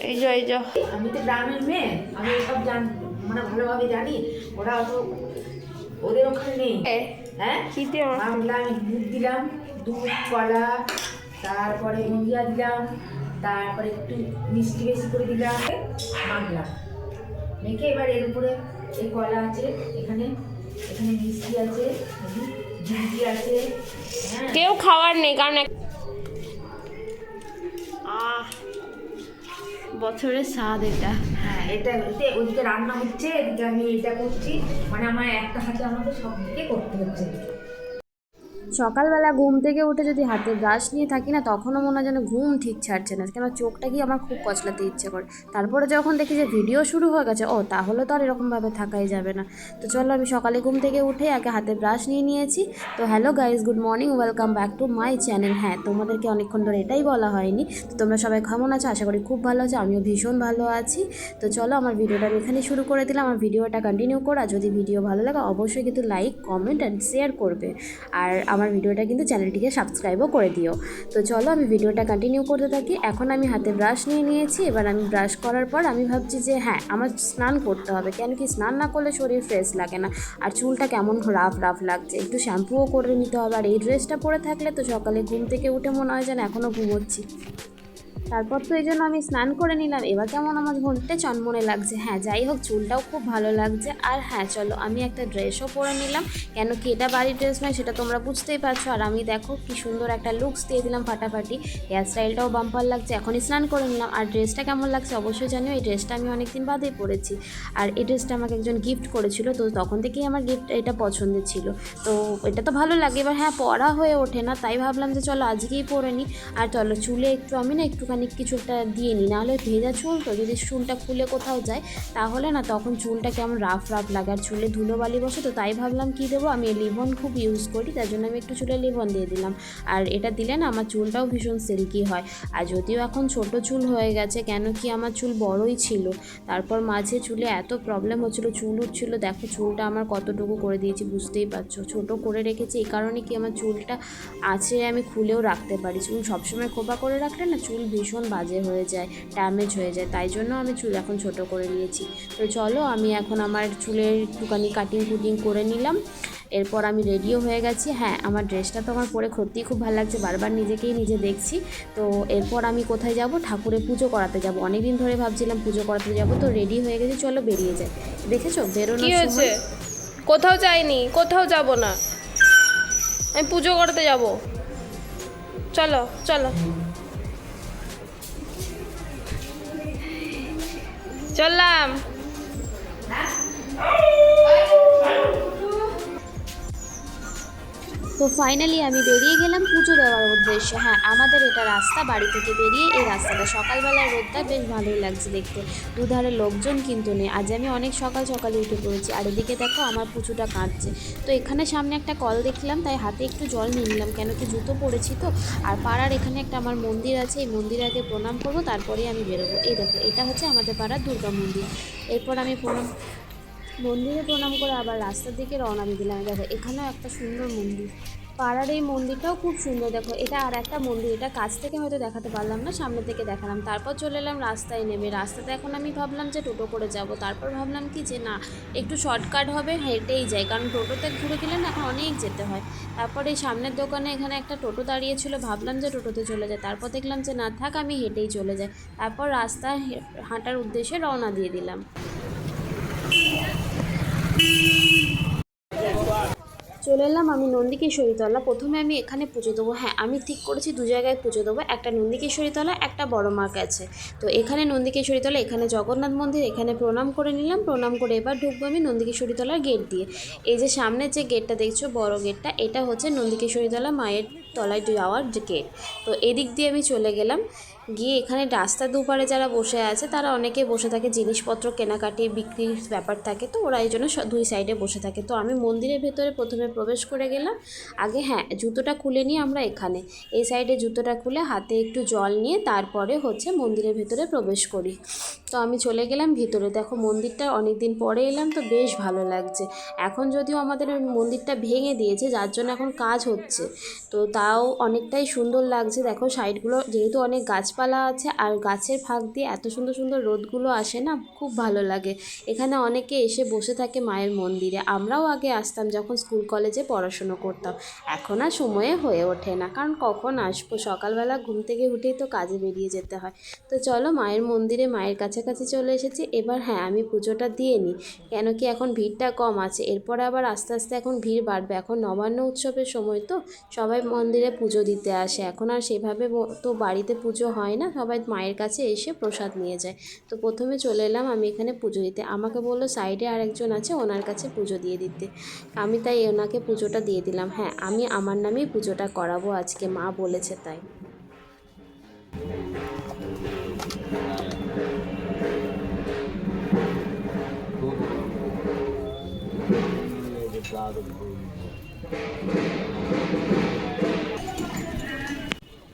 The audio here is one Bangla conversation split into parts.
এই যে আমি তো গ্রামের মেয়ে, আমি সব মানে ভালোভাবে জানি। ওরা অত ওদের ওখানে নেই। হ্যাঁ, মাখলাম, আমি দুধ দিলাম, দুধ কলা, তারপরে ইন্ডিয়া দিলাম, তারপরে একটু মিষ্টি বেশি করে দিলাম, মাখলাম। মেখে এবার এর উপরে এই কলা আছে, এখানে এখানে মিষ্টি আছে, ঝিঙ্গি আছে। কেউ খাওয়ার নেই কারণ বছরের স্বাদ এটা। হ্যাঁ, এটা ওইদিকে রান্না হচ্ছে, এদিকে আমি এটা করছি, মানে আমার একটা হাতে আমাকে সব দিকে করতে হচ্ছে। সকালবেলা ঘুম থেকে উঠে যদি হাতে ব্রাশ নিয়ে থাকি না, তখনও মনে হয় যেন ঘুম ঠিক ছাড়ছে না, কেন চোখটা কি আমার খুব কচলাতে ইচ্ছে করে। তারপরে যখন দেখি যে ভিডিও শুরু হয়ে গেছে, ও তাহলে তো আর এরকমভাবে থাকাই যাবে না। তো চলো, আমি সকালে ঘুম থেকে উঠে আগে হাতে ব্রাশ নিয়ে নিয়েছি। তো hello guys, good morning, welcome back to my channel. হ্যাঁ, তোমাদেরকে অনেকক্ষণ ধরে এটাই বলা হয়নি। তো তোমরা সবাই কেমন আছো? আশা করি খুব ভালো আছো, আমিও ভীষণ ভালো আছি। তো চলো, আমার ভিডিওটা আমি এখানেই শুরু করে দিলাম। আমার ভিডিওটা কন্টিনিউ করা, যদি ভিডিও ভালো লাগে অবশ্যই কিন্তু লাইক, কমেন্ট অ্যান্ড শেয়ার করবে। আর আমার ভিডিওটা কিন্তু চ্যানেলটিকে সাবস্ক্রাইবও করে দিও। তো চলো, আমি ভিডিওটা কন্টিনিউ করতে থাকি। এখন আমি হাতে ব্রাশ নিয়ে নিয়েছি। এবার আমি ব্রাশ করার পর আমি ভাবছি যে হ্যাঁ, আমার স্নান করতে হবে, কেন কি স্নান না করলে শরীর ফ্রেশ লাগে না, আর চুলটা কেমন রাফ রাফ লাগছে, একটু শ্যাম্পুও করে নিতে হবে। আর এই ড্রেসটা পরে থাকলে তো সকালে ঘুম থেকে উঠে মনে হয় যেন এখনও ঘুমোচ্ছি। তারপর তো এই জন্য আমি স্নান করে নিলাম। এবার কেমন আমার ঘন্টে চনমনে লাগছে। হ্যাঁ, যাই হোক, চুলটাও খুব ভালো লাগছে। আর হ্যাঁ, চলো, আমি একটা ড্রেসও পরে নিলাম, কেন কি এটা বাড়ির ড্রেস নয়, সেটা তোমরা বুঝতেই পারছো। আর আমি দেখো কি সুন্দর একটা লুকস দিয়ে দিলাম ফাটাফাটি, হেয়ার স্টাইলটাও বাম্পার লাগছে। এখনই স্নান করে নিলাম। আর ড্রেসটা কেমন লাগছে অবশ্যই জানিও। এই ড্রেসটা আমি অনেকদিন বাদেই পরেছি, আর এই ড্রেসটা আমাকে একজন গিফট করেছিল, তো তখন থেকেই আমার গিফট এটা পছন্দের ছিল। তো এটা তো ভালো লাগে। এবার হ্যাঁ, পরা হয়ে ওঠে না, তাই ভাবলাম যে চলো আজকেই পরে নিই। আর চলো, চুলে একটু আমি না একটুখানি কিছু একটা দিয়ে নিই, নাহলে ভেজা চুল তো, যদি চুলটা খুলে কোথাও যায় তাহলে না তখন চুলটা কেমন রাফ রাফ লাগে, আর চুলে ধুলোবালি বসে। তো তাই ভাবলাম কি দেবো, আমি লিভন খুব ইউজ করি, তার জন্য আমি একটু চুলে লিভন দিয়ে দিলাম। আর এটা দিলে না আমার চুলটাও ভীষণ সিল্কি হয়। আর যদিও এখন ছোট চুল হয়ে গেছে, কেন কি আমার চুল বড়ই ছিল, তারপর মাঝে চুলে এত প্রবলেম হচ্ছিলো, চুল উঠছিলো। দেখো চুলটা আমার কতটুকু করে দিয়েছি, বুঝতেই পারছো। ছোট করে রেখেছি এই কারণে কি আমার চুলটা আছে, আমি খুলেও রাখতে পারি। চুল সবসময় খোপা করে রাখলে না চুল ভীষণ বাজে হয়ে যায়, ড্যামেজ হয়ে যায়, তাই জন্য আমি চুল এখন ছোট করে নিয়েছি। তো চলো, আমি এখন আমার চুলের একটুখানি কাটিং কুটিং করে নিলাম। এরপর আমি রেডিও হয়ে গেছি। হ্যাঁ, আমার ড্রেসটা তো আমার পরে সত্যিই খুব ভালো লাগছে, বারবার নিজেকেই নিজে দেখছি। তো এরপর আমি কোথায় যাব? ঠাকুরের পুজো করাতে যাব। অনেকদিন ধরে ভাবছিলাম পুজো করাতে যাব, তো রেডি হয়ে গেছি, চলো বেরিয়ে যাই। দেখেছো বেরোনোর সময়? কোথাও যাইনি, কোথাও যাব না, আমি পুজো করতে যাব। চলো চলো চললাম। তো ফাইনালি আমি বেরিয়ে গেলাম পুজো দেওয়ার উদ্দেশ্যে। হ্যাঁ, আমাদের এটা রাস্তা, বাড়ি থেকে বেরিয়ে এই রাস্তাটা, সকালবেলার রোদটা বেশ ভালোই লাগছে দেখতে। দুধারে লোকজন কিন্তু নেই, আজ আমি অনেক সকাল সকালে উঠে পড়েছি। আর এদিকে দেখো আমার পুজোটা কাটছে। তো এখানে সামনে একটা কল দেখলাম, তাই হাতে একটু জল নিয়ে নিলাম, কেন কি জুতো পরেছি তো। আর পাড়ার এখানে একটা আমার মন্দির আছে, এই মন্দিরে আগে প্রণাম করবো, তারপরেই আমি বেরোবো। এই দেখো, এটা হচ্ছে আমাদের পাড়ার দুর্গা মন্দির। এরপর আমি মন্দিরে প্রণাম করে আবার রাস্তার দিকে রওনা দিয়ে দিলাম। দেখো এখানেও একটা সুন্দর মন্দির, পাড়ার এই মন্দিরটাও খুব সুন্দর। দেখো এটা আর একটা মন্দির, এটা কাছ থেকে হয়তো দেখাতে পারলাম না, সামনে থেকে দেখালাম। তারপর চলে এলাম রাস্তায় নেমে। রাস্তাতে এখন আমি ভাবলাম যে টোটো করে যাব, তারপর ভাবলাম কি যে না, একটু শর্টকাট হবে, হেঁটেই যাই, কারণ টোটোতে ঘুরে গেলে না এখন অনেক যেতে হয়। তারপর এই সামনের দোকানে এখানে একটা টোটো দাঁড়িয়েছিল, ভাবলাম যে টোটোতে চলে যায়, তারপর দেখলাম যে না থাক, আমি হেঁটেই চলে যাই। তারপর রাস্তায় হাঁটার উদ্দেশ্যে রওনা দিয়ে দিলাম। চলে এলাম আমি নন্দিকেশ্বরীতলা। প্রথমে আমি এখানে পুজো দেবো। হ্যাঁ, আমি ঠিক করেছি দু জায়গায় পুজো দেবো, একটা নন্দিকেশ্বরীতলা, একটা বড় মার কাছে। তো এখানে নন্দিকেশ্বরীতলা, এখানে জগন্নাথ মন্দির, এখানে প্রণাম করে নিলাম। প্রণাম করে এবার ঢুকবো আমি নন্দিকেশ্বরীতলার গেট দিয়ে। এই যে সামনের যে গেটটা দেখছো, বড় গেটটা, এটা হচ্ছে নন্দিকেশ্বরীতলা মায়ের তলায় যাওয়ার যে গেট। তো এদিক দিয়ে আমি চলে গেলাম। গিয়ে এখানে রাস্তার দুপারে যারা বসে আছে, তারা অনেকে বসে থাকে, জিনিসপত্র কেনাকাটি বিক্রির ব্যাপার থাকে, তো ওরা এই জন্য দুই সাইডে বসে থাকে। তো আমি মন্দিরের ভেতরে প্রথমে প্রবেশ করে গেলাম। আগে হ্যাঁ, জুতোটা খুলে নিয়ে আমরা এখানে এই সাইডে জুতোটা খুলে হাতে একটু জল নিয়ে তারপরে হচ্ছে মন্দিরের ভেতরে প্রবেশ করি। তো আমি চলে গেলাম ভিতরে। দেখো মন্দিরটা অনেক দিন পরে এলাম তো বেশ ভালো লাগছে। এখন যদিও আমাদের ওই মন্দিরটা ভেঙে দিয়েছে, যার জন্য এখন কাজ হচ্ছে, তো তাও অনেকটাই সুন্দর লাগছে। দেখো সাইডগুলো যেহেতু অনেক গাছপালা আছে আর গাছের ফাঁক দিয়ে এত সুন্দর সুন্দর রোদগুলো আসে না, খুব ভালো লাগে। এখানে অনেকে এসে বসে থাকে মায়ের মন্দিরে। আমরাও আগে আসতাম যখন স্কুল কলেজে পড়াশুনো করতাম, এখন আর সময়ে হয়ে ওঠে না, কারণ কখন আসবো, সকালবেলা ঘুম থেকে উঠেই তো কাজে বেরিয়ে যেতে হয়। তো চলো মায়ের মন্দিরে মায়ের কাছাকাছি চলে এসেছি। এবার হ্যাঁ আমি পুজোটা দিয়ে নিই, কেন কি এখন ভিড়টা কম আছে, এরপরে আবার আস্তে আস্তে এখন ভিড় বাড়বে। এখন নবান্ন উৎসবের সময় তো সবাই মন্দিরে পুজো দিতে আসে, এখন আর সেভাবে তো বাড়িতে পুজো হয় না, সবাই মায়ের কাছে এসে প্রসাদ নিয়ে যায়। তো প্রথমে চলে এলাম আমি এখানে পুজো দিতে। আমাকে বললো সাইডে আরেকজন আছে ওনার কাছে পুজো দিয়ে দিতে, আমি তাই ওনাকে পুজোটা দিয়ে দিলাম। হ্যাঁ আমি আমার নামেই পুজোটা করাবো আজকে, মা বলেছে তাই।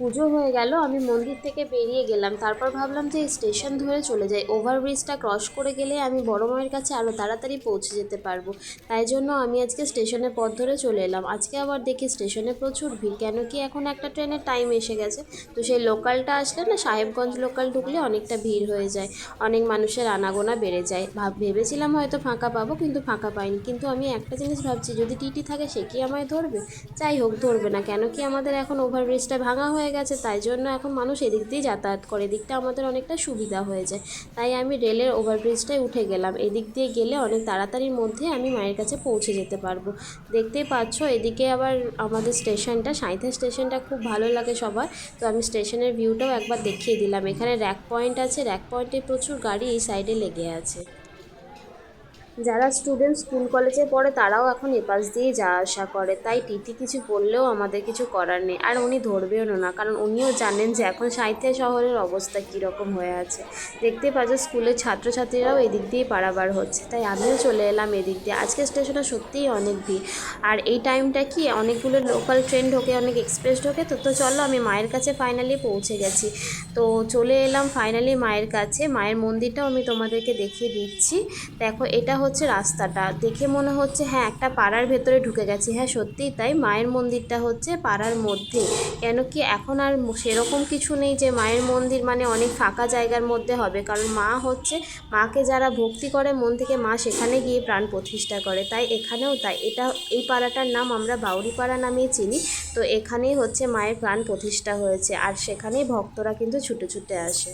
পুজো হয়ে গেল, আমি মন্দির থেকে বেরিয়ে গেলাম। তারপর ভাবলাম যে স্টেশন ধরে চলে যাই, ওভারব্রিজটা ক্রস করে গেলে আমি বড় মায়ের কাছে আরও তাড়াতাড়ি পৌঁছে যেতে পারবো। তাই জন্য আমি আজকে স্টেশনের পথ ধরে চলে এলাম। আজকে আবার দেখি স্টেশনে প্রচুর ভিড়, কেন কি এখন একটা ট্রেনের টাইম এসে গেছে, তো সেই লোকালটা আসলে না, সাহেবগঞ্জ লোকাল ঢুকলে অনেকটা ভিড় হয়ে যায়, অনেক মানুষের আনাগোনা বেড়ে যায়। ভেবেছিলাম হয়তো ফাঁকা পাবো, কিন্তু ফাঁকা পাইনি। কিন্তু আমি একটা জিনিস ভাবছি, যদি টিটি থাকে সে কি আমায় ধরবে? যাই হোক, ধরবে না, কেন কি আমাদের এখন ওভারব্রিজটা ভাঙা হয়ে গেছে, তাই জন্য এখন মানুষ এদিক দিয়ে যাতায়াত করে, এদিকটা আমাদের অনেকটা সুবিধা হয়ে যায়। তাই আমি রেলের ওভারব্রিজটায় উঠে গেলাম, এদিক দিয়ে গেলে অনেক তাড়াতাড়ির মধ্যে আমি মায়ের কাছে পৌঁছে যেতে পারবো। দেখতেই পাচ্ছ এদিকে আবার আমাদের স্টেশনটা, সাঁইথিয়া স্টেশনটা খুব ভালো লাগে সবার, তো আমি স্টেশনের ভিউটাও একবার দেখিয়ে দিলাম। এখানে র্যাক পয়েন্ট আছে, র্যাক পয়েন্টে প্রচুর গাড়ি এই সাইডে লেগে আছে। যারা স্টুডেন্ট স্কুল কলেজে পড়ে তারাও এখন এপাশ দিয়েই যাওয়া আসা করে, তাই টিটি কিছু বললেও আমাদের কিছু করার নেই, আর উনি ধরবেও না, কারণ উনিও জানেন যে এখন সাঁইথিয়া শহরের অবস্থা কীরকম হয়ে আছে। দেখতে পাচ্ছ স্কুলের ছাত্রছাত্রীরাও এদিক দিয়ে পারাবার হচ্ছে, তাই আমিও চলে এলাম এদিক দিয়ে। আজকে স্টেশনে সত্যিই অনেক ভিড়, আর এই টাইমটা কি অনেকগুলো লোকাল ট্রেন ঢোকে, অনেক এক্সপ্রেস ঢোকে, তো চলো আমি মায়ের কাছে ফাইনালি পৌঁছে গেছি। তো চলে এলাম ফাইনালি মায়ের কাছে। মায়ের মন্দিরটাও আমি তোমাদেরকে দেখিয়ে দিচ্ছি। দেখো এটা হচ্ছে রাস্তাটা, দেখে মনে হচ্ছে হ্যাঁ একটা পাড়ার ভেতরে ঢুকে গেছি। হ্যাঁ সত্যিই তাই, মায়ের মন্দিরটা হচ্ছে পাড়ার মধ্যে, কেন কি এখন আর সেরকম কিছু নেই যে মায়ের মন্দির মানে অনেক ফাঁকা জায়গার মধ্যে হবে, কারণ মা হচ্ছে, মাকে যারা ভক্তি করে মন থেকে মা সেখানে গিয়ে প্রাণ প্রতিষ্ঠা করে, তাই এখানেও তাই। এই পাড়াটার নাম আমরা বাউরি পাড়া নামেই চিনি, তো এখানেই হচ্ছে মায়ের প্রাণ প্রতিষ্ঠা হয়েছে, আর সেখানেই ভক্তরা কিন্তু ছুটে ছুটে আসে।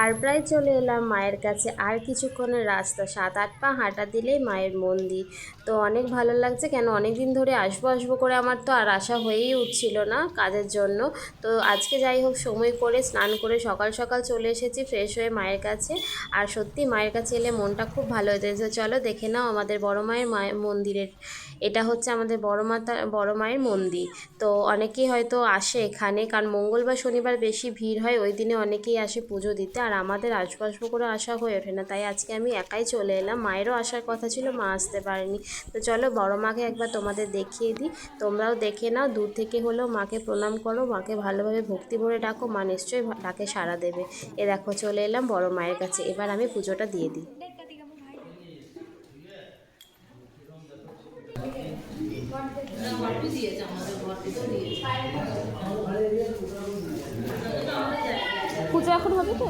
আর প্রায় চলে এলাম মায়ের কাছে, আর কিছুক্ষণের রাস্তা, 7-8 পা হাঁটা দিলেই মায়ের মন্দির। তো অনেক ভালো লাগছে, কেন অনেক দিন ধরে আসবো করে আমার তো আর আসা হয়েই উঠছিল না কাজের জন্য। তো আজকে যাই হোক সময় করে স্নান করে সকাল সকাল চলে এসেছি ফ্রেশ হয়ে মায়ের কাছে, আর সত্যি মায়ের কাছে এলে মনটা খুব ভালো হয়ে যায়। চলো দেখে নাও আমাদের বড় মায়ের মন্দিরের, এটা হচ্ছে আমাদের বড় মায়ের মন্দির। তো অনেকেই হয়তো আসে এখানে, কারণ মঙ্গলবার শনিবার বেশি ভিড় হয়, ওই দিনে অনেকেই আসে পুজো দিতে, আর আমাদের আসবো করে আসা হয়ে ওঠে না, তাই আজকে আমি একাই চলে এলাম। মায়েরও আসার কথা ছিল, মা আসতে পারেনি। তো চলো বড় মাকে একবার তোমাদের দেখিয়ে দিই, তোমরাও দেখে নাও, দূর থেকে হলেও মাকে প্রণাম করো, মাকে ভালোভাবে ভক্তি ভরে ডাকো, মা নিশ্চয়ই ডাকে সাড়া দেবে। এ দেখো চলে এলাম বড় মায়ের কাছে, এবার আমি পুজোটা দিয়ে দিই। পুজো এখন হবে তো?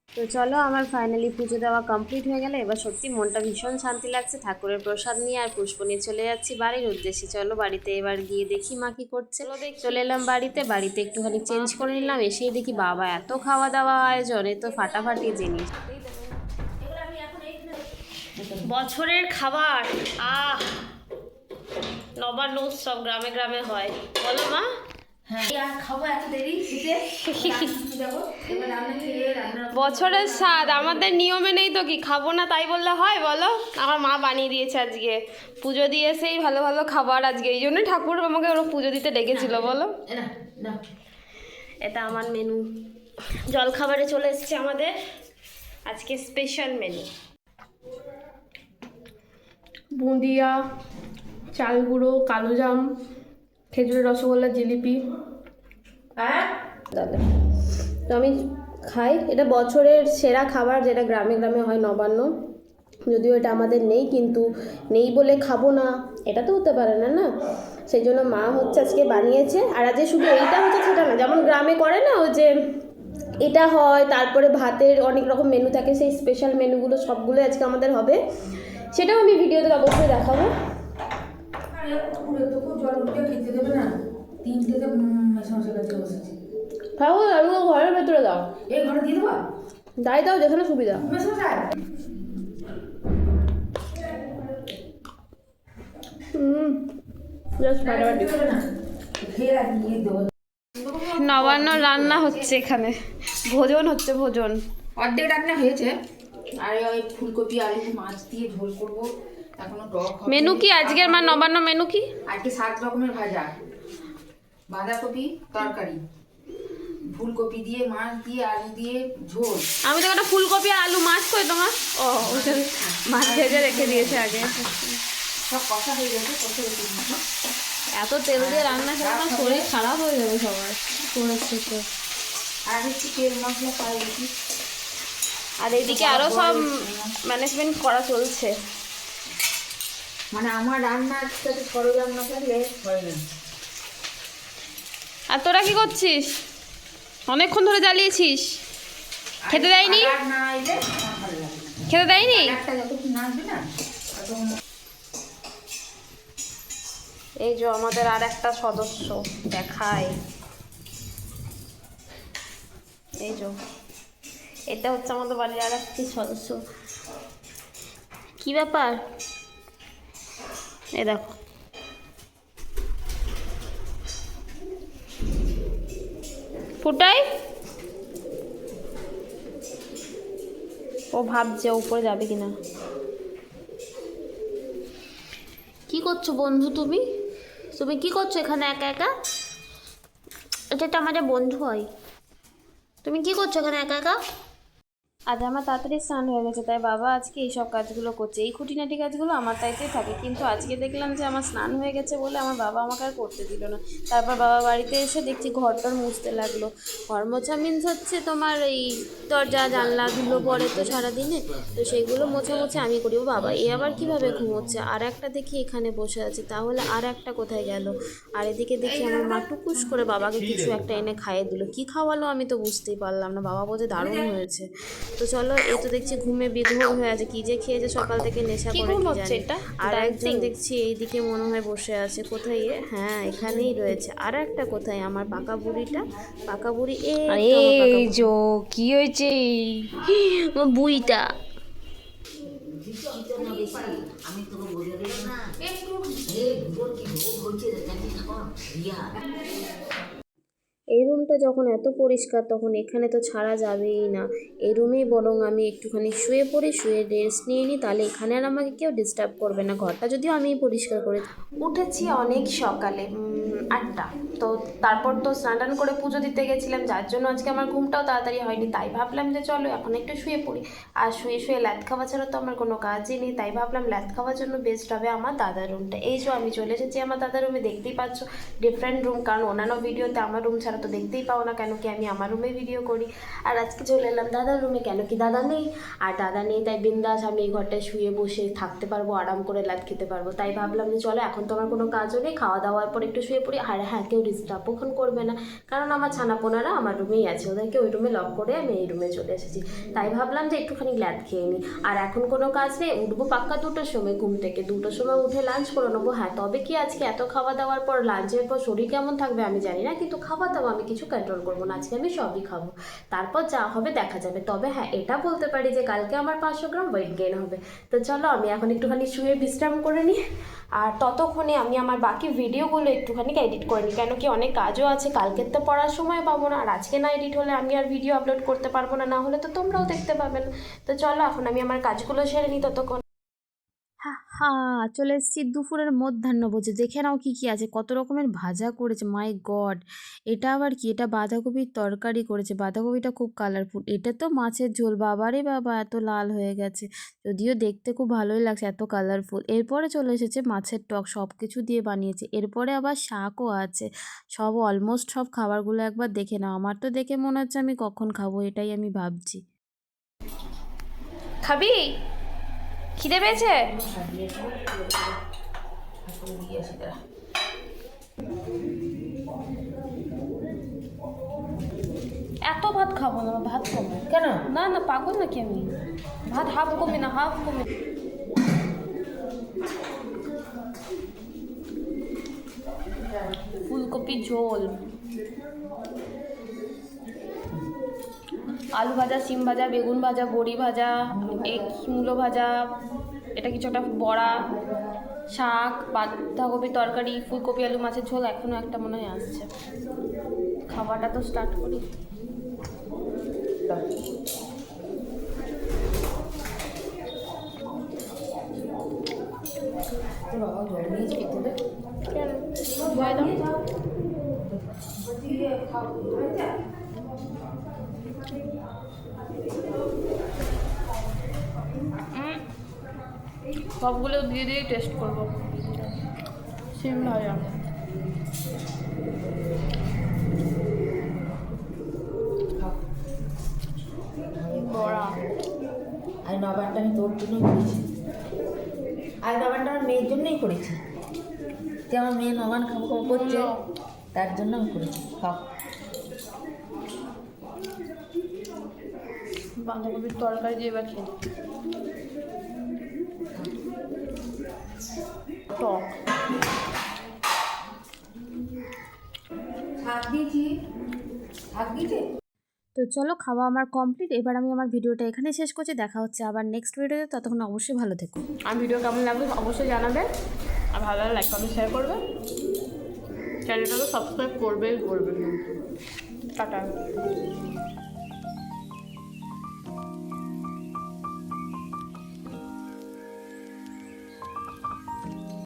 তো চলো আমার ফাইনালি পুজো দেওয়া কমপ্লিট হয়ে গেলে এবার সত্যি মনটা ভীষণ শান্তি লাগছে। ঠাকুরের প্রসাদ নিয়ে আর পুষ্প নিয়ে চলে যাচ্ছি বাড়ির উদ্দেশ্যে। চলো বাড়িতে এবার গিয়ে দেখি মা কী করছে। চলে এলাম বাড়িতে একটুখানি চেঞ্জ করে নিলাম, এসেই দেখি বাবা এত খাওয়া দাওয়া আয়োজন, এ তো ফাটাফাটি জিনিস। বছরের খাবার নবান্ন উৎসব গ্রামে গ্রামে হয়, বলো মা? হ্যাঁ আর খাবো এত দেরি শীতে যাবো এবার রান্না খেয়ে রান্না বছরের স্বাদ আমাদের নিয়মে নেই তো কি, খাবো না তাই বললে হয় বলো? আমার মা বানিয়ে দিয়েছে আজকে, পুজো দিয়েছেই ভালো ভালো খাবার আজকে, এই জন্যই ঠাকুর আমাকে ওরা পুজো দিতে ডেকেছিল বলো। না না এটা আমার মেনু, জলখাবারে চলে এসেছে আমাদের আজকে স্পেশাল মেনু। বুঁদিয়া, চাল গুঁড়ো, কালোজাম, খেজুরের রসগোল্লা, জিলিপি। হ্যাঁ তাহলে তো আমি খাই, এটা বছরের সেরা খাবার যেটা গ্রামে গ্রামে হয় নবান্ন, যদিও এটা আমাদের নেই, কিন্তু নেই বলে খাবো না এটা তো হতে পারে না না, সেই জন্য মা হচ্ছে আজকে বানিয়েছে। আর আজকে শুধু এইটা হচ্ছে সেটা না, যেমন গ্রামে করে না ও যে এটা হয় তারপরে ভাতের অনেক রকম মেনু থাকে, সেই স্পেশাল মেনুগুলো সবগুলো আজকে আমাদের হবে, সেটাও আমি ভিডিওতে অবশ্যই দেখাবো। আরে পুরো তো খুব জল উঠে খেতে দেবে না, 3 থেকে মেশামশা কাছে বসেছি। খাবো আমি ঘরের ভেতরে দাও, এই ঘরে দিয়ে দেবো দাও যেখানে সুবিধা। মেশামশাই জাস্ট ফাটাফাটি। না খেয়ে দিয়ে দেবো। নবান্ন রান্না হচ্ছে এখানে, ভোজন হচ্ছে ভোজন। অর্ধেক রান্না হয়েছে, আর ওই ফুলকপি আলু মাছ দিয়ে ঝোল করবো, এখনো টক হবে। মেনু কি আজকের মা নবান্ন মেনু কি? আজকে 7 রকমের ভাজা, বাঁধাকপি তরকারি, ফুলকপি দিয়ে মাছ দিয়ে আলু দিয়ে ঝোল। আমি তো একটা ফুলকপি আর আলু মাছ কই তোমার, ও ওইখানে মাছ ভেজে রেখে দিয়েছে আগে। সব কষা হয়ে গেছে, কষা রেখে দিয়েছি। এত তেল দিয়ে রান্না করে আমার শরীর খারাপ হয়ে যাবে সবার করেছে তো। আর একটু তেল মশলা পাই দিচ্ছি। আর এইদিকে আরও সব ম্যানেজমেন্ট করা চলছে। মানে আমার রান্নার সাথে সরঞ্জাম না থাকলে হয় না। আর তোরা কি করছিস? অনেকক্ষণ ধরে জ্বালিয়েছিস, খেতে দেয়নি? আর না এলে আমার ভালো লাগে না। খেতে দেয়নি? একটা যতক্ষণ না আসবে না ততক্ষণ। এই যে আমাদের আর একটা সদস্য দেখায়, এই যে এটা হচ্ছে আমাদের বাড়ির আর একটি সদস্য। কি ব্যাপার? এই দেখো ফুটাই, ও ভাবছে উপরে যাবে কিনা। কি করছো বন্ধু তুমি? তুমি কি করছো এখানে একা একা? এটা তো আমাদের বন্ধু হয়। তুমি কি করছো এখানে একা একা? আজ আমার তাড়াতাড়ি স্নান হয়ে গেছে, তাই বাবা আজকে এইসব কাজগুলো করছে, এই খুঁটিনাটি কাজগুলো আমার দায়িত্বে থাকে, কিন্তু আজকে দেখলাম যে আমার স্নান হয়ে গেছে বলে আমার বাবা আমাকে আর করতে দিল না। তারপর বাবা বাড়িতে এসে দেখছি ঘরটার মুছতে লাগলো। ঘর মোছা মিন্স হচ্ছে তোমার এই দরজা জানলা ধুলো পড়ে তো সারাদিনে, তো সেইগুলো মোছামুছি আমি করি। ও বাবা এ আবার কীভাবে ঘুমোচ্ছে, আর একটা দেখি এখানে বসে আছে, তাহলে আর একটা কোথায় গেল? আর এদিকে দেখি আমার মা টুকুস করে বাবাকে কিছু একটা এনে খাইয়ে দিল, কি খাওয়ালো আমি তো বুঝতেই পারলাম না, বাবা বলছে দারুণ হয়েছে। তো চলো, এ তো দেখছি ঘুমে বিধবা হয়ে আছে, কি যে খেয়েছে সকাল থেকে নেশা করে কি জানি। আর একজন দেখছি এইদিকে মনে হয় বসে আছে, কোথায়? হ্যাঁ এখানেই রয়েছে। আর একটা কোথায় আমার পাকা বুড়িটা? পাকা বুড়ি এই যো কি হয়েছে বুড়িটা? এই রুমটা যখন এত পরিষ্কার তখন এখানে তো ছাড়া যাবেই না। এই রুমেই বরং আমি একটুখানি শুয়ে পড়ি, শুয়ে রেস্ট নিয়ে নিই, তাহলে এখানে আর আমাকে কেউ ডিস্টার্ব করবে না। ঘরটা যদিও আমিই পরিষ্কার করে উঠেছি অনেক সকালে 8টা, তো তারপর তো স্নান টান করে পুজো দিতে গেছিলাম, যার জন্য আজকে আমার ঘুমটাও তাড়াতাড়ি হয়নি। তাই ভাবলাম যে চলো এখন একটু শুয়ে পড়ি, আর শুয়ে শুয়ে ল্যাদ খাওয়া ছাড়া তো আমার কোনো কাজই নেই, তাই ভাবলাম ল্যাদ খাওয়ার জন্য বেস্ট হবে আমার দাদার রুমটা। এই যে আমি চলে এসেছি আমার দাদার রুমে, দেখতেই পাচ্ছ ডিফারেন্ট রুম, কারণ অন্যান্য ভিডিওতে আমার রুম ছাড়া তো দেখতেই পাও না, কেন কি আমি আমার রুমে ভিডিও করি। আর আজকে চলে এলাম দাদার রুমে, কেন কি দাদা নেই, আর দাদা নেই তাই বিন্দাস আমি এই ঘরটায় শুয়ে বসে থাকতে পারবো, আরাম করে ল্যাদ খেতে পারবো। তাই ভাবলাম যে চলো এখন তো আমার কোনো কাজও নেই, খাওয়া দাওয়ার পর একটু শুয়ে পড়ি। আর হ্যাঁ, কেউ ডিস্টার্বও করবে না, কারণ আমার ছানাপোনারা আমার রুমেই আছে, ওদেরকে ওই রুমে লক করে আমি এই রুমে চলে এসেছি। তাই ভাবলাম যে একটুখানি গ্ল্যাদ খেয়ে নিই। আর এখন কোনো কাজ নেই, উঠবো পাক্কা 2টোর সময় ঘুম থেকে, 2টোর সময় উঠে লাঞ্চ করে নেবো। হ্যাঁ, তবে কি আজকে এত খাওয়া দাওয়ার পর লাঞ্চের পর শরীর কেমন থাকবে আমি জানি না, কিন্তু খাওয়া দাওয়া আমি কিছু কন্ট্রোল করবো না, আজকে আমি সবই খাবো, তারপর যা হবে দেখা যাবে। তবে হ্যাঁ, এটা বলতে পারি যে কালকে আমার 500 গ্রাম ওয়েট গেইন হবে। তো চলো আমি এখন একটুখানি শুয়ে বিশ্রাম করে নিই, আর ততক্ষণে আমি আমার বাকি ভিডিওগুলো একটুখানি এডিট করে নিই, কেন কি অনেক কাজও আছে, কালকের তো পড়ার সময় পাবো না, আর আজকে না এডিট হলে আমি আর ভিডিও আপলোড করতে পারবো না, না হলে তো তোমরাও দেখতে পাবে না। তো চলো এখন আমি আমার কাজগুলো সেরে নিই ততক্ষণ। চলে এসেছি দুপুরের মধ্যাহ্নভোজে। দেখে নাও কি কি আছে, কত রকমের ভাজা করেছে, মাই গড। এটা আবার কি, এটা বাঁধাকপির তরকারি করেছে, বাঁধাকপিটা খুব কালারফুল। এটা তো মাছের ঝোল, বাবারে বাবা এত লাল হয়ে গেছে, যদিও দেখতে খুব ভালোই লাগছে, এত কালারফুল। এরপরে চলে এসেছে মাছের টক, সব কিছু দিয়ে বানিয়েছে। এরপরে আবার শাকও আছে। সব অলমোস্ট সব খাবারগুলো একবার দেখে নাও, আমার তো দেখে মনে হচ্ছে আমি কখন খাবো, এটাই আমি ভাবছি। খাবি? খিদে পেয়েছে? এত ভাত খাবো না, ভাত কমে কেন? না না, পাগল নাকি আমি? ভাত হাফ কমে না, হাফ কমে। ফুলকপি ঝোল, আলু ভাজা, সিম ভাজা, বেগুন ভাজা, বড়ি ভাজা, মূলো ভাজা, এটা কিছু একটা বড়া, শাক, বাঁধাকপি তরকারি, ফুলকপি আলু মাছের ঝোল, এখনও একটা মনে হয় আসছে। খাবারটা তো স্টার্ট করি। সবগুলো দিয়ে দিয়ে টেস্ট করবো। সিম ভাজা, বড়া। আর নবানটা আমি তোর জন্যই করেছি, আর নবানটা আমার মেয়ের জন্যই করেছি, যে আমার মেয়ে নবান খাবো খাবো করছে, তার জন্য আমি করেছি। খাও। বাঁধাকপির তরকারি দিয়ে এবার খেয়ে টক। শাক দিয়েছি, শাক দিয়েছে। তো চলো, খাওয়া আমার কমপ্লিট। এবার আমি আমার ভিডিওটা এখানে শেষ করছি, দেখা হচ্ছে আবার নেক্সট ভিডিওতে, ততক্ষণ অবশ্যই ভালো থেকো। আর ভিডিও কেমন লাগবে অবশ্যই জানাবে, আর ভালো লাগলে লাইক কমেন্ট শেয়ার করবে, চ্যানেলটাকে সাবস্ক্রাইব করবেই করবে। টাটা।